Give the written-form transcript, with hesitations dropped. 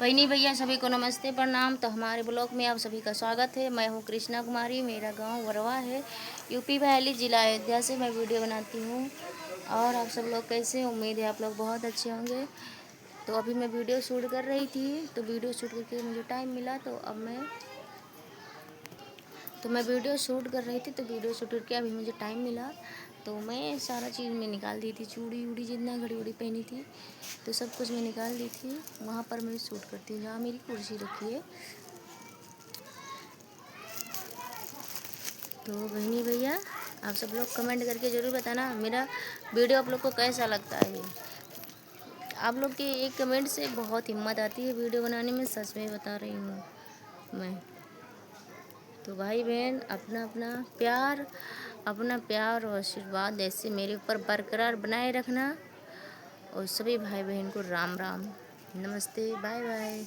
बहनी भैया सभी को नमस्ते प्रणाम। तो हमारे ब्लॉग में आप सभी का स्वागत है। मैं हूँ कृष्णा कुमारी, मेरा गांव वरवा है, यूपी वैली जिला अयोध्या से मैं वीडियो बनाती हूँ। और आप सब लोग कैसे, उम्मीद है आप लोग बहुत अच्छे होंगे। तो अभी मैं वीडियो शूट कर रही थी, तो वीडियो शूट करके मुझे टाइम मिला, तो अब मैं वीडियो शूट कर रही थी, तो वीडियो शूट करके अभी मुझे टाइम मिला, तो मैं सारा चीज़ में निकाल दी थी। चूड़ी उड़ी जितना घड़ी उड़ी पहनी थी तो सब कुछ मैं निकाल दी थी। वहाँ पर मैं शूट करती हूँ जहाँ मेरी कुर्सी रखी है। तो बहनी भैया आप सब लोग कमेंट करके ज़रूर बताना मेरा वीडियो आप लोग को कैसा लगता है। आप लोग के एक कमेंट से बहुत हिम्मत आती है वीडियो बनाने में, सच में बता रही हूँ मैं। तो भाई बहन अपना प्यार और आशीर्वाद ऐसे मेरे ऊपर बरकरार बनाए रखना। और सभी भाई बहन को राम राम, नमस्ते, बाय बाय।